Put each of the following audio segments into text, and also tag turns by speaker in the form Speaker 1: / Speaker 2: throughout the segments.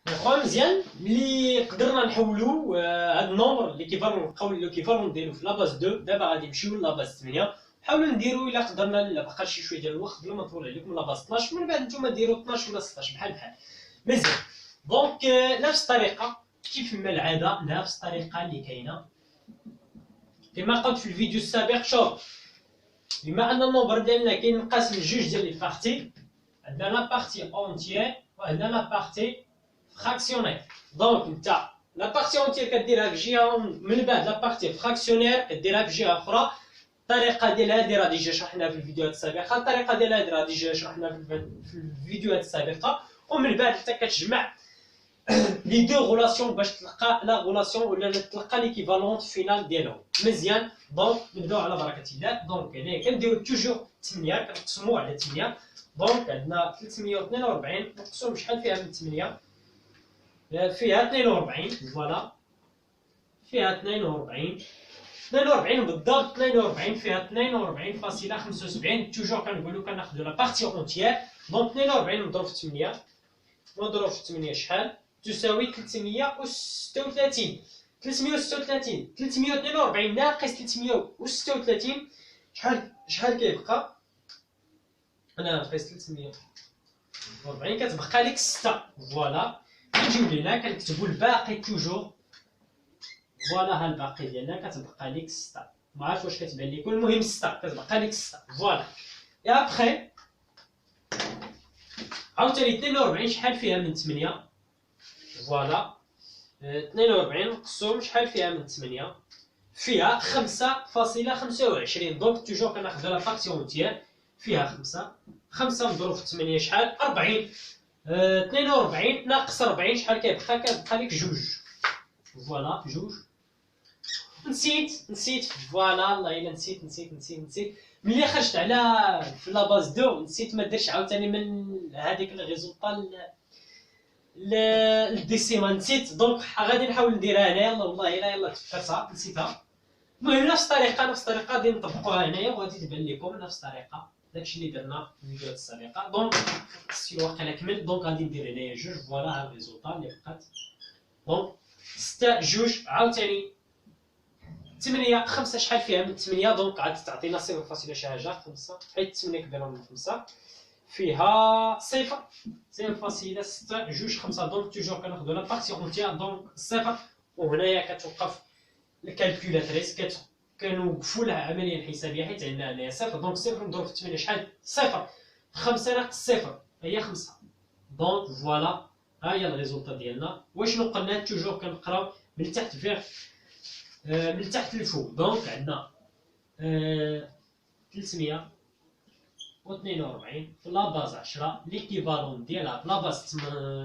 Speaker 1: اخويا مزيان ملي قدرنا نحولو هاد النومبر ليكيفالون نبقاو ليكيفالون نديرو في لاباز 2. دابا غادي نمشيو لاباز 8 نحاولو نديرو الا قدرنا. لا بقى شي شويه ديال الوقت بلا ما نطول عليكم لاباز 12 من بعد نتوما ديروا 12 ولا 16 بحال مزيان. دونك نفس الطريقه كيف ما العاده، نفس الطريقه اللي كاينه كما قلت في الفيديو السابق. شوف بما ان النومبر ديالنا كينقسم لجوج ديال لي بارتي، عندنا لا بارتي اونتيير وعندنا لا بارتي فراكسيونير. دونك نتا لا بارتي اونتيير كديرها في جهه، من بعد لا بارتي فراكسيونير كديرها في جهه اخرى. الطريقه ديالها هادي راه ديجا شرحناها في الفيديوهات السابقه، الطريقه ديالها هادي راه ديجا شرحناها في الفيديوهات السابقه. ومن بعد حتى كتجمع لي دو غولاسيون باش تلقى لا غولاسيون ولا تلقى ليكيفالون فينال ديالهم. مزيان. دونك نبداو على بركه الله. دونك هنا كنديرو توجور 8 كنقسموه على 8. دونك عندنا 342 نقسم شحال فيها من 8؟ فيها 42. فوالا فيها 42 بالضبط. 42 فيها 42.75. توجور كنقولو كناخدو لا بارتي اونتيير. دونك 42 مضروب في 8 مضروب في 8 شحال؟ تساوي 336. 342 ناقص 336 شحال كيبقى؟ انا ناقص 340 كتبقى لك 6. فوالا كنجيو لينا كنكتبو الباقي توجور. فوالا ها الباقي ديالنا كتبقى لك 6. ما عرفت واش كتبان لكم، المهم 6 كتبقى لك 6. فوالا اي ابخي عاوتاني 42 شحال فيها من 8؟ فوالا 42 نقسم شحال فيها من 8؟ فيها 5.25. دونك توجور كناخدو لا بارتي اونتيير فيها 5 مضروب في 8 شحال؟ 40. 42 ناقص 40 شحال كيبقى؟ كيبقى لك 2. فوالا 2. نسيت فوالا الله الا نسيت ملي خرجت على في لاباز 2 نسيت ما درتش عاوتاني من هذيك الريزولطا الديسيمال نسيت. دونك غادي نحاول نديرها هنايا. والله الا يلا تفكرتها نسيتها. المهم نفس الطريقه غادي نطبقوها هنايا وغادي تبان لكم نفس الطريقه داكشي اللي درنا في الفيديوهات السابقه. دونك السيلو واقيلا كمل. دونك غادي ندير هنايا 2. فوالا ها الريزولطا اللي بقات. دونك 6 2 عاوتاني 8 5 شحال فيها من 8؟ دونك عاد تعطينا 0 شي حاجه 5 حيت 8 كبيره من 5 فيها 0.6 2 5. دونك توجور كناخدو لا بارتي اونتيير. دونك 0 وهنايا كتوقف الكالكولاتريس كنوقفوا لها العمليه الحسابيه حيت عندنا هنايا 0. دونك 0 مضروب في 8 شحال؟ 0. 5 ناقص 0 هي 5. دونك فوالا ها هي الريزولطا ديالنا. واشنو قلنا؟ توجور كنقراو من التحت فيغ من التحت للفوق. دونك عندنا 342 في لاباز 10 ليكيفالون ديالها في لاباز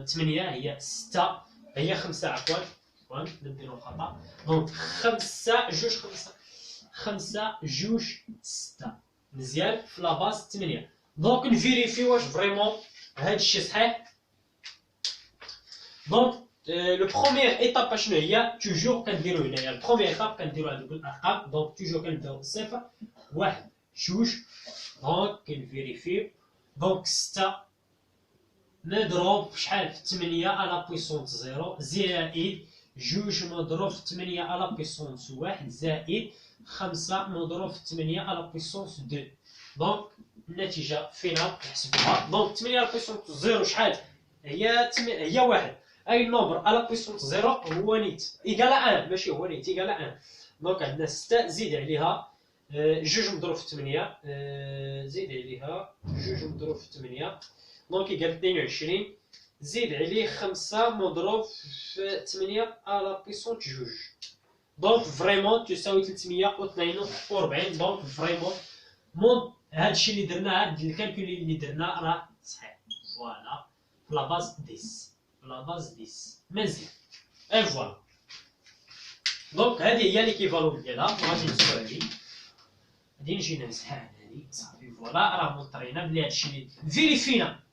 Speaker 1: 8 هي 6 هي 5 عفوا نديرو خطا. دونك 5 2 6 مزيان في لاباز 8. دونك نفيريفي واش فريمون هادشي صحيح. دونك لو بروميير ايتاب شنو هي؟ توجور كنديرو هنايا البروميير ايتاب كنديرو هادوك الارقام. دونك توجور كنبداو 0 1 2. دونك كنفيريفيو. دونك 6 مضروب في شحال؟ في 8 على بويسونس 0 زائد 2 مضروب في 8 على بويسونس 1 زائد 5 مضروب في 8 على بويسونس 2. دونك النتيجه فينال نحسبوها. دونك 8 على بويسونس 0 شحال هي 1. اي نومبر على بويسونس 0 هو نيت ايكالا 1 ماشي هو نيت ايكالا 1. دونك عندنا 6 زيد عليها 2 مضروب في 8 زيد عليها 2 مضروب في 8 دونك يقال 22 زيد عليه 5 مضروب في 8 على بيسونس 2. دونك فريمون تساوي 342. دونك فريمون هادشي اللي درنا هاد الكالكول اللي درنا راه صحيح. فوالا في لاباز 10 مزيان. اي فوالا. دونك هذه هي ليكيفالون ديالها. غادي نزيدو عليه غادي نجي نمسحها هادي صافي. فوالا راه مطرينا بلي هادشي اللي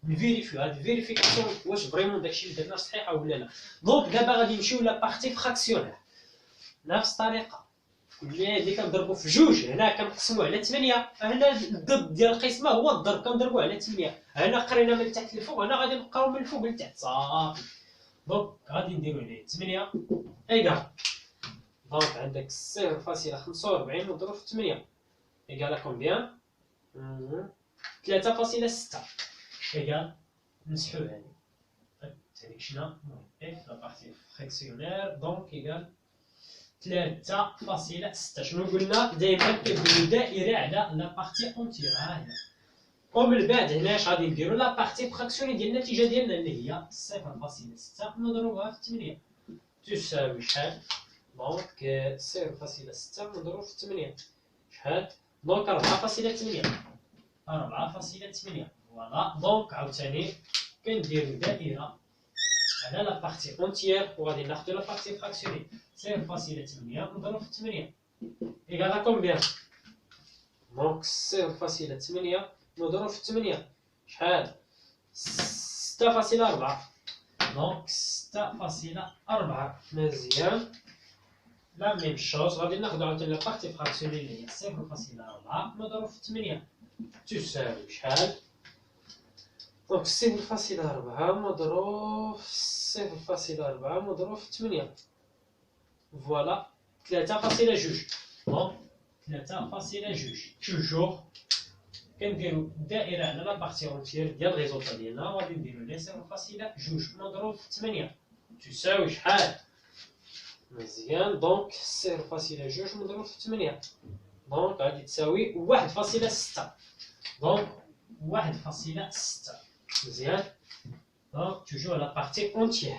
Speaker 1: نفيريفيو هاد الفيريفيكاسيون واش فريمون داكشي اللي درنا صحيحه ولا لا. دونك دابا غادي نمشيو لا بارتي فراكسيونير نفس الطريقه اللي كنضربو في 2. هنا كنقسمو على 8. هنا الضد ديال القسمه هو الضرب كنضربو على 8. هنا قرينا من التحت للفوق. هنا غادي نبقاو من الفوق لتحت صافي. دونك غادي نديرو هنايا 8 إيكال، دونك عندك 0.45 مضروب في 8 إيكال كومبيان؟ 3.6 إيكال نسحو هادي هاديك شنا إف لا بارتي فراكسيونير دونك إيكال 3.6. شنو قلنا؟ دايما كنبنيو دائرة على لا بارتي أونتير، ها هي. ومن بعد هنا اش غادي نديرو؟ لا بارتي فراكسيوني ديال النتيجة ديالنا اللي هي 0.6 مضروبة في 8 تساوي شحال؟ دونك 0.6 مضروب في 8 شحال؟ دونك 4.8 4.8 فوالا. دونك عاوتاني كنديرو دائرة على لا بارتي اونتيير وغادي ناخدو لا بارتي فراكسيوني 0.8 مضروب في 8 إيكالا كومبيان؟ دونك 0.8 مضروب في 8 شحال؟ 6.4 دونك 6.4 مزيان. لا ميم شوز غادي ناخدو عاوتاني لا بارتي فراكسيوني اللي هي 0.4 مضروب في 8 تساوي شحال؟ دونك 0.4 مضروب في 0.4 مضروب في 8 فوالا 3.2 دونك 3.2 توجور كنديرو دائرة على لا بارتي اونتيير ديال الريزولتا ديالنا وغادي نديرو ليه 0.2 مضروب في 8 تساوي شحال؟ مزيان دونك 0.2 مضروب في 8 دونك غادي تساوي 1.6 دونك 1.6 مزيان. دونك توجور لا بارتي اونتيير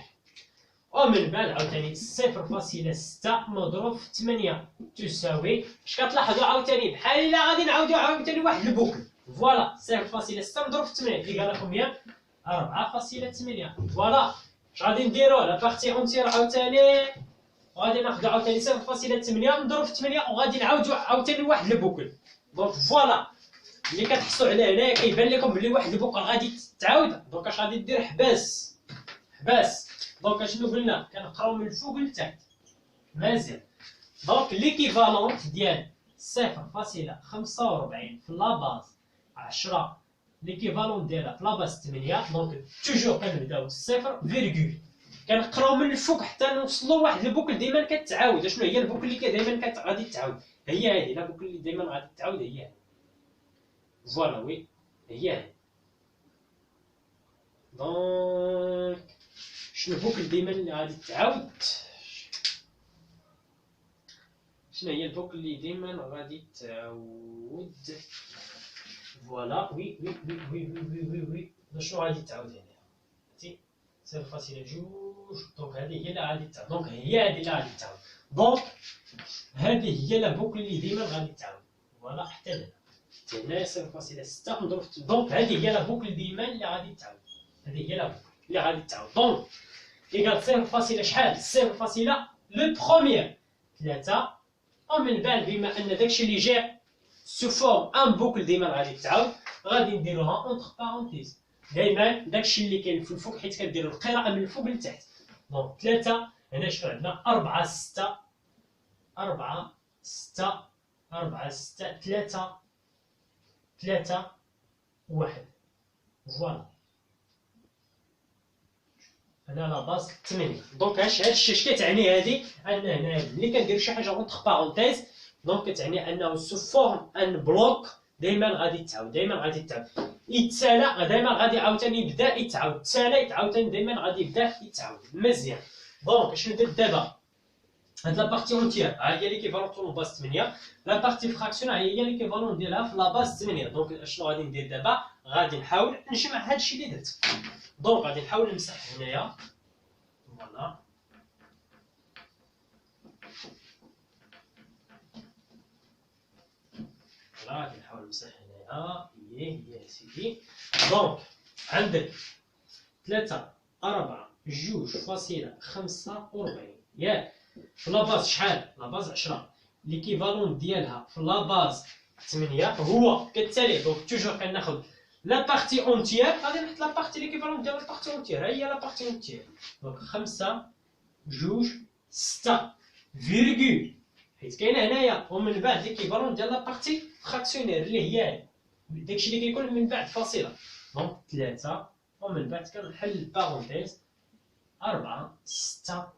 Speaker 1: ومن بعد عاوتاني 0.6 مضروب في 8 تساوي اش كتلاحظوا عاوتاني بحال الا غادي نعاودو عاوتاني واحد البوكل فوالا 0.6 مضروب في 8 إيكالا كومبيان؟ 4.8 فوالا. اش غادي نديرو؟ لا بارتي اونتيير عاوتاني وغادي ناخدو عاوتاني 0.8 مضروب في 8 وغادي نعاودو عاوتاني واحد البوكل دونك فوالا اللي كتحسوا عليه هنايا كيبان لكم بلي واحد البوكل غادي تعاود. دونك اش غادي دير؟ حباس دونك اشنو قلنا؟ كنقراو من الفوق لتحت مزيان. دونك ليكيفالونت ديال 0.45 في لاباز 10 ليكيفالونت ديالها في لاباز 8 دونك توجور كنبداو بالصفر فيرغول كنقراو من الفوق حتى نوصلوا لواحد البوكل ديما كتعاود. شنو هي البوكل اللي دايما غادي تعاود؟ هي هذه لا بوكل اللي دايما غادي تعاود هي هذه فوالا وي هي هذه. دونك شنو البوكل ديما اللي غادي تعاود؟ شنو هي البوكل اللي ديما غادي تعاود؟ فوالا وي وي وي وي وي وي وي شنو غادي تعاود هنا؟ عرفتي 0.2 دونك هذه هي اللي غادي تعاود. دونك هي هذه اللي غادي تعاود. دونك هذه هي لا بوكل اللي ديما غادي تعاود فوالا حتى هنا هنا 0.6 مضروب في. دونك هذه هي لا بوكل ديما اللي غادي تعاود. هذه هي لا بوكل اللي غادي تعاود. دونك إيكال 0. شحال؟ 0. لو بروميير 3 ومن بعد بما ان داكشي اللي جا سو فورم ان بوكل ديما غادي تعاود غادي نديروها اونتر بارونتيز دائما داكشي اللي كاين في الفوق حيت كنديروا القراءه من الفوق لتحت. دونك 3 هنا شنو عندنا؟ 4 6 4 6 4 6 3 3 1 فوالا هنا لا باز 8. دونك هادشي اش كتعني هادي؟ ان هنا ملي كندير شي حاجه اونتر بارونتيز دونك كتعني انه سو فورم ان بلوك دائما غادي تعاود يتسالى دائما غادي عاوتاني يبدا يتعاود تسالى عاوتاني دائما غادي يبدا يتعاود مزيان. دونك اش ندير دابا؟ هاد لا بارتي اونتيير ها هي ليكيفالون طول باز 8 لا بارتي فراكسيون ها هي ليكيفالون ديالها في لا باز 8. دونك اشنو غادي ندير دابا؟ غادي نحاول نجمع هادشي اللي درت. دونك غادي نحاول نمسح هنايا فوالا غادي نحاول نمسح هنايا هي سيدي. دونك عندك 3 4 2.45 ياك في لاباز شحال؟ لاباز 10 ليكيفالون ديالها في لاباز 8 هو كالتالي. دونك توجور كناخذ لا بارتي اونتيير غادي نحط لا بارتي ليكيفالون ديال لا بارتي اونتيير ها هي لا بارتي اونتيير. دونك 5 2 6 فيرغول حيت كاينه هنايا ومن بعد ليكيفالون ديال لا بارتي فراكسيونير اللي هي داكشي اللي كيكون من بعد فاصله. دونك 3 ومن بعد كنحل البارونتيز 4 6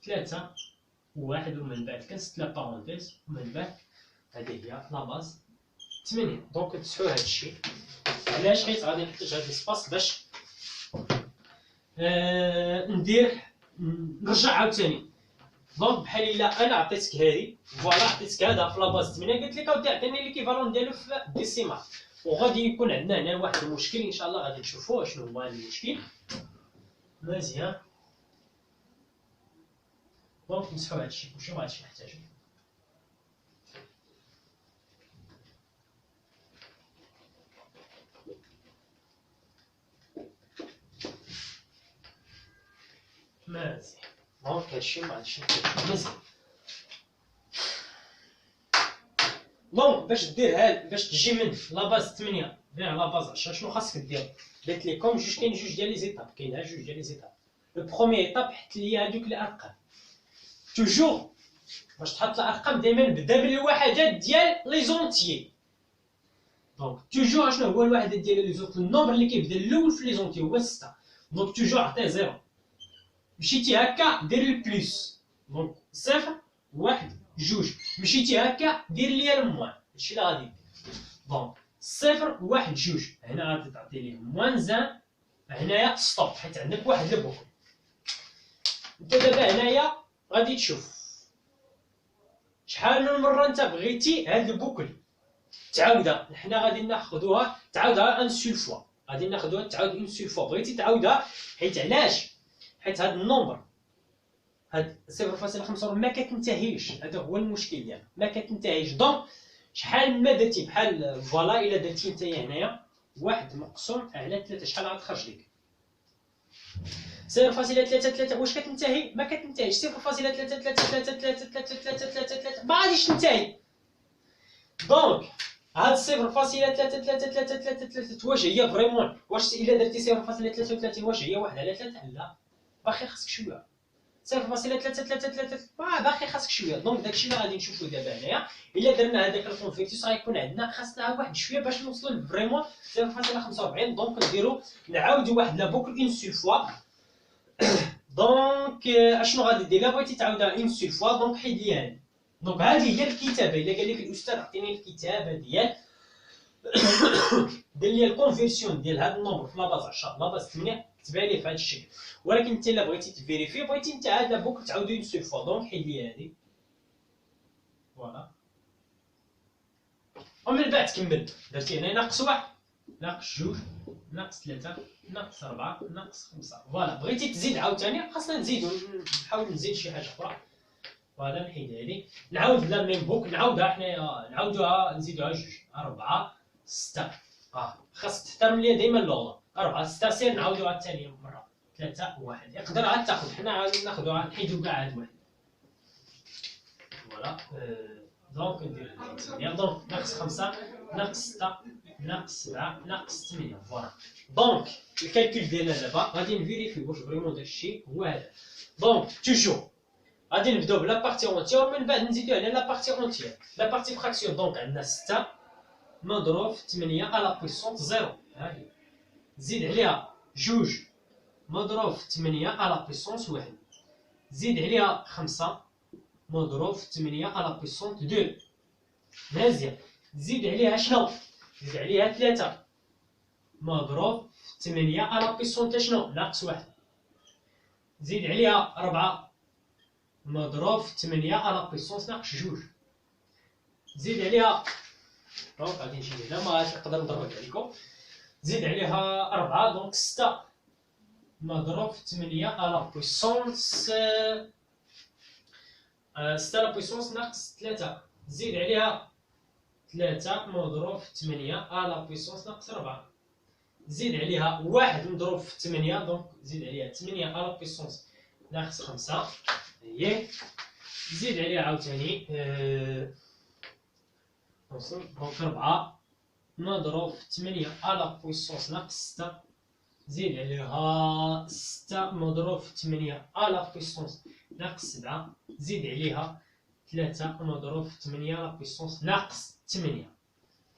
Speaker 1: 3 1 ومن بعد كنسد لا بارونتيز ومن بعد هذه هي لا باز 8. دونك تسحو هادشي علاش؟ حيت غادي نحتاج هاد السباس باش ندير نرجع عاوتاني. دونك بحال الا انا عطيتك هادي فوالا عطيتك هذا في لا باز 8 قلت لك اودي عطيني ليكيفالون ديالو في ديسيمال، وغادي يكون عندنا هنا واحد المشكل ان شاء الله غادي نشوفوه شنو هو هذا المشكل. مزيان دونك نمسحو هادشي كلشي مغاديش نحتاجو. مزيان دونك هادشي مغاديش نحتاجو. مزيان دونك باش تجي من لا باز 8 فيغ لا باز 10 شنو خاصك دير؟ قلت لكم كاين جوج ديال لي زيتاب، كاين جوج ديال لي زيتاب. لو بروميير ايتاب حط لي هادوك الارقام توجور باش تحط الارقام دائما بدا من الوحدات ديال لي زونتيي. دونك توجور شنو هو الوحدات ديال لي زونتيي؟ النومبر اللي كيبدا الاول في لي زونتيي هو 6. دونك توجور عطيه 0. مشيتي هكا دير البلوس، دونك 0 1 2. مشيتي هكا دير ليا الموان، هادشي اللي غادي دير. دونك 0 1 2 هنا غادي تعطي ليه موان زان، هنايا ستوب حيت عندك واحد البوكل. انت دابا هنايا غادي تشوف شحال من مره انت بغيتي هاد البوكل تعاودها. حنا غادي ناخذوها تعاودها ان سول فوا، غادي ناخذوها تعاود اون سول فوا. بغيتي تعاودها حيت علاش؟ حيت هاد النومبر هاد 0.45 ما كتنتهيش، هذا هو المشكل ديالها ما كتنتهيش. دونك شحال ما درتي بحال فوالا الا درتي نتايا هنايا 1 مقسوم على 3 شحال غتخرج لك؟ 0.33 واش كتنتهي؟ ما كتنتهيش. 0.33333333 ما غاديش تنتهي. دونك هاد 0.3333 واش هي فريمون؟ واش الا درتي 0.33 واش هي 1 على 3؟ لا، باقي خاصك شويه. 0.333 باقي خاصك شويه. دونك داكشي اللي غادي نشوفو دابا هنايا. الا درنا هذاك الكونفيرتيس غيكون عندنا خاصنا واحد شويه باش نوصلوا فريمون 0.45. دونك نديرو نعاودو واحد لا بوكل اون سول فوا. دونك اشنو غادي دير؟ الا بغيتي تعاودها اون سول فوا دونك حيد لي هادي. دونك هذه هي الكتابه. الا قال لك الاستاذ عطيني الكتابه ديال دير لي الكونفيرسيون ديال هذا النومبر في لاباز 10 لاباز 8 كتبها لي في هذا الشكل. ولكن انت الا بغيتي تفيريفي بغيتي انت هاد لا بوكل تعاودو اون سول فوا دونك حيد لي هادي فوالا. ومن بعد كمل درتي هنا ناقص 1 ناقص 2 ناقص 3 ناقص 4 ناقص 5. فوالا بغيتي تزيد عاوتاني خاصنا نزيدو نحاول نزيد شي حاجه اخرى. فوالا نحيد هادي نعاود لا ميم بوك نعاودها حنايا نعاودوها نزيدوها 2 4 6. خاصك تحترم ليا ديما اللوطه 4 6. سير نعاودوها الثانيه مره 3 1 يقدر عاد تاخذ. حنا غادي ناخذوها نحيدو كاع هاد واحد. فوالا دونك ندير الثانيه. دونك ناقص 5 ناقص 6 ناقص 7 ناقص 8. فوالا دونك الكالكول ديالنا دابا غادي نفيريفيو واش فريمون داكشي هو هذا. دونك توجور غادي نبداو بلا بارتي اونتيير ومن بعد نزيدو على لا بارتي اونتيير لا بارتي فراكسيون. دونك عندنا 6 مضروب في 8 على بويسونس 0. هاهي زيد عليها 2 مضروب في 8 على بويسونس 1. زيد عليها 5 مضروب في 8 على بويسونس 2. مزيان. زيد عليها شنو؟ زيد عليها 3 مضروب في 8 على بويسونس شنو؟ ناقص 1. زيد عليها 4 مضروب في 8 على بويسونس ناقص 2. زيد عليها دونك غادي نجي هنا ما غاديش نقدر نضرب عليكم. زيد عليها 4 دونك 6 مضروب في 8 على بويسونس 6 على بويسونس ناقص 3. زيد عليها 3 مضروب في 8 على بويسونس ناقص 4. زيد عليها 1 مضروب في 8 دونك زيد عليها 8 على بويسونس ناقص 5. هي زيد عليها عاوتاني دونك 4 مضروب في 8 على بويسونس ناقص 6. زيد عليها 6 مضروب في 8 على بويسونس ناقص 7. زيد عليها 3 مضروب في 8 على بويسونس ناقص 8.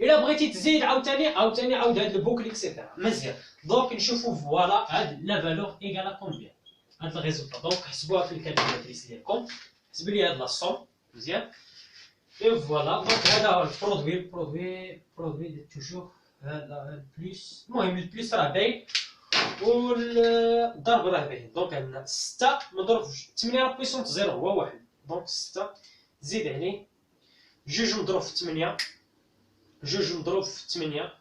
Speaker 1: الا بغيتي تزيد عاوتاني عاود هاد البوكل اكسيتيرا. مزيان دونك نشوفو فوالا هاد لا فالور ايكالا كومبيان. هاد الريزولطا. دونك حسبوها في الكالكولاتريس ديالكم، حسبوا لي هاد لا صوم مزيان. اي فوالا دونك هذا هو البرودوي توجور هذا بلوس. المهم البلوس راه باين والضرب راه باين. دونك عندنا 6 مضروب في 8 راه بويسونت 0 هو 1. دونك 6 زيد عليه 2 مضروب في 8 2 مضروب في 8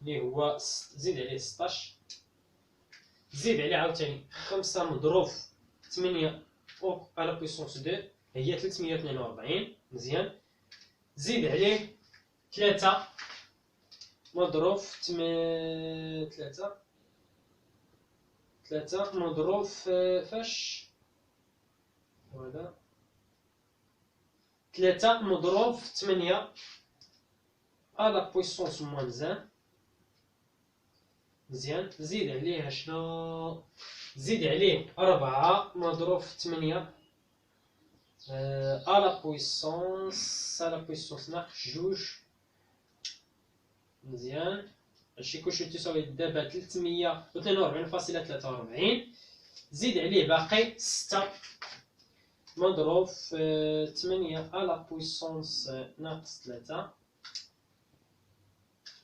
Speaker 1: اللي هو زيد عليه 16 زيد عليه عاوتاني 5 مضروب في 8 او على بويسونس 2 هي 342 مزيان. زيد عليه 3 مضروب في 3 مضروب في فاش فوالا 3 مضروب في 8 على بويسونس موان 1 مزيان. زيد عليه شنو؟ زيد عليه 4 مضروب في 8 على بويسونس ناقص 2 مزيان. هادشي كلشي تساوي دابا 342.43. زيد عليه باقي 6 مضروب في 8 على بويسونس ناقص 3.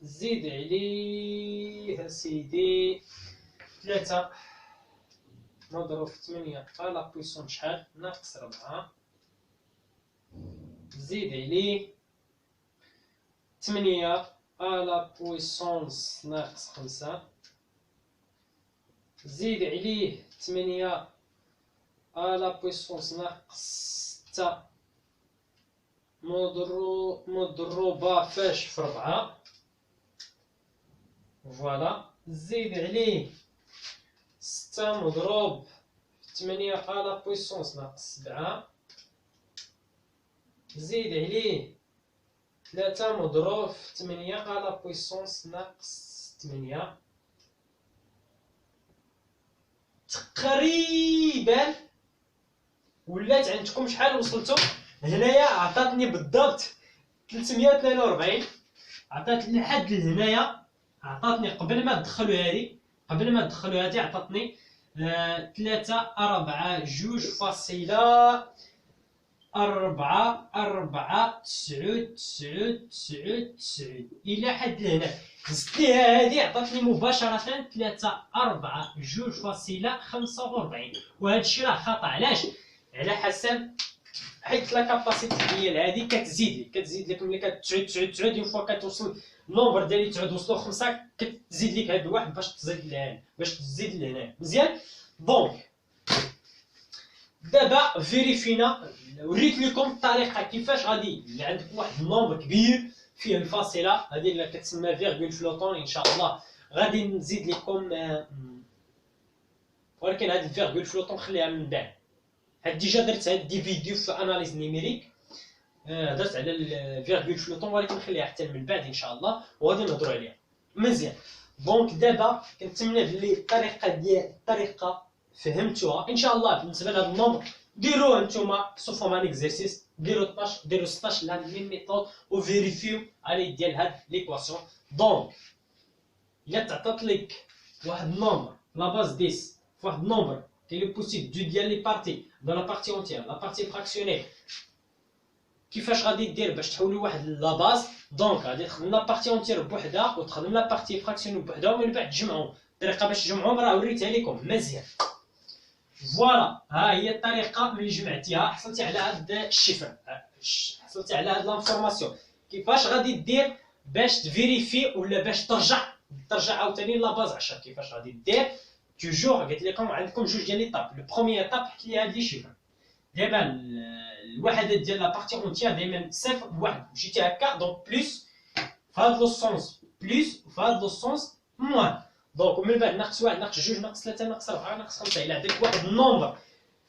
Speaker 1: زيد عليه سيدي 3 مضروب في 8 على بويسونس شحال ناقص 4. زيد عليه 8 على بويسونس ناقص 5. زيد عليه 8 على بويسونس ناقص 6 مضروبة فاش في 4 فوالا. زيد عليه 6 مضروب في 8 على بويسونس ناقص 7. زيد عليه 3 مضروب في 8 على بويسونس ناقص 8. تقريبا ولات عندكم شحال وصلتوا هنايا. عطاتني بالضبط 342. عطات لحد لهنايا عطاتني قبل ما تدخلوا هذه عطاتني 3 4 2 فاصلة 4 4 9 9 9 9 إلى حد لهنا. زدت ليها هذه عطاتني مباشرة 3 4 2 فاصلة 45. وهذا الشيء راه خطأ. علاش؟ على حسب حيت لا كاباسيتي ديال هذه كتزيد لك ملي كتعود 9 اون فوا كتوصل النومبر ديال اللي تعود وصلوا 5 كتزيد لك هذا الواحد باش تزيد لهنا مزيان. دونك دابا فيريفينا وريت لكم الطريقه كيفاش غادي اللي عندك واحد النومبر كبير فيه الفاصله هذه اللي كتسمى فيرغول فلوتون. ان شاء الله غادي نزيد لكم ولكن هذه الفيرغول فلوتون خليها من بعد. هاد ديجا درت هاد دي فيديو في اناليز نيميريك درت على الفيرغول فلوتون ولكن خليها حتى من بعد ان شاء الله وغادي نهضروا عليها مزيان. دونك دابا كنتمنى بلي الطريقه فهمتوها ان شاء الله. بالنسبه لهذا النومبر ديروه نتوما سوفهم ان اكزرسيس، ديروا 12 ديروا 16 لا ميم ميثود وفيريفيو على ديال هاد ليكواسيون. دونك الا تعطات لك واحد النومبر لا باز 10 فواحد النومبر كاين لو بوسيبل دو ديال لي بارتي دو لا بارتي اونتيير لا بارتي فراكسيونير كيفاش غادي دير باش تحولوا واحد لا باز. دونك غادي تخدم لا بارتي اونتيير بوحدها وتخدم لا بارتي فراكسيونير بوحدها ومن بعد تجمعهم. الطريقه باش تجمعهم راه وريتها لكم مزيان. فوالا ها هي الطريقه ملي جمعتيها حصلتي على هاد الشفر حصلتي على هاد لانفورماسيون. كيفاش غادي دير باش تفيريفي ولا باش ترجع عاوتاني لا باز 10 كيفاش غادي دير. توجور قلت لكم عندكم جوج ديال ليطاب. لو بروميير ايطاب حيت لي هاد لي شيفر دابا الوحدات ديال لا بارتي اونتيير دائما صفر بواحد مشيتي هكا دونك بليس في هاد لو سونس بليس وفي هاد لو سونس موان. دونك ومن بعد ناقص 1 ناقص 2 ناقص 3 ناقص 4 ناقص 5 الى عندك واحد النومبر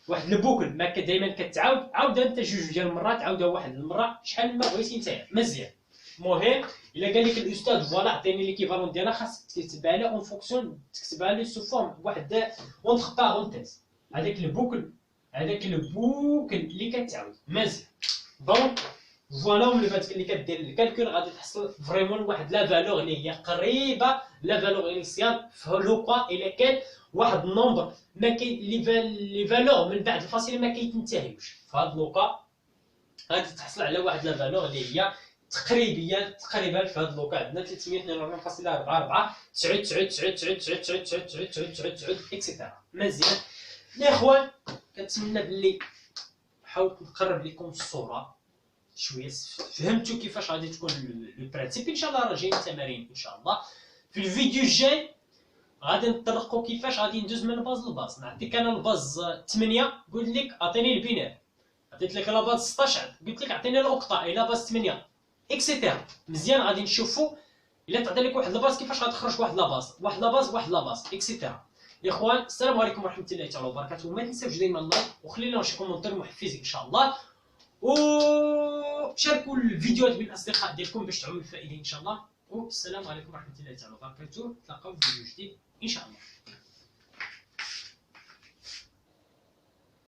Speaker 1: واحد البوكل ما دائما كتعاود عاودها انت جوج ديال المرات عاودها واحد المره شحال ما بغيتي نتايا مزيان. المهم الا قال لك الاستاذ فوالا عطيني ليكيفالون ديالها خاصك تكتبها لها اون فونكسيون تكتبها لي سو فورم واحد اونتر بارونتيز هذاك البوكل اللي كتعاود مزيان. دونك فوالا وملي بعد اللي كدير الكالكول غادي تحصل فريمون واحد لا فالور اللي هي قريبه لا فالور انيسيال في لو كوا الا كان واحد النومبر ما كاين لي فالور من بعد الفاصله ما كيتنتهيوش. في هاد لوكا غادي تحصل على واحد لا فالور اللي هي تقريبا في هاد لوكا عندنا 342.44 9 اكسيتيرا. مزيان الاخوان، كنتمنى باللي حاولت نقرب لكم الصوره شويه، فهمتوا كيفاش غادي تكون لو برانسيب. ان شاء الله راه جايين التمارين ان شاء الله. في الفيديو الجاي غادي نطرقوا كيفاش غادي ندوز من الباز للباز. نعطيك انا الباز 8 قلت لك اعطيني البناء، عطيت لك لا باز 16 قلت لك اعطيني الاوكتا الى باز 8 اكسيتيرا. مزيان غادي نشوفوا الا تعطي لك واحد الباز كيفاش غتخرج واحد لاباز اكسيتيرا. يا اخوان السلام عليكم ورحمه الله تعالى وبركاته. ما تنساوش ديما اللايك وخلي لنا شي كومونتير محفز ان شاء الله، وشاركوا الفيديوهات بين الاصدقاء ديالكم باش تعملوا الفائده ان شاء الله. والسلام عليكم ورحمه الله تعالى وبركاته. نتلاقاو في فيديو جديد ان شاء الله.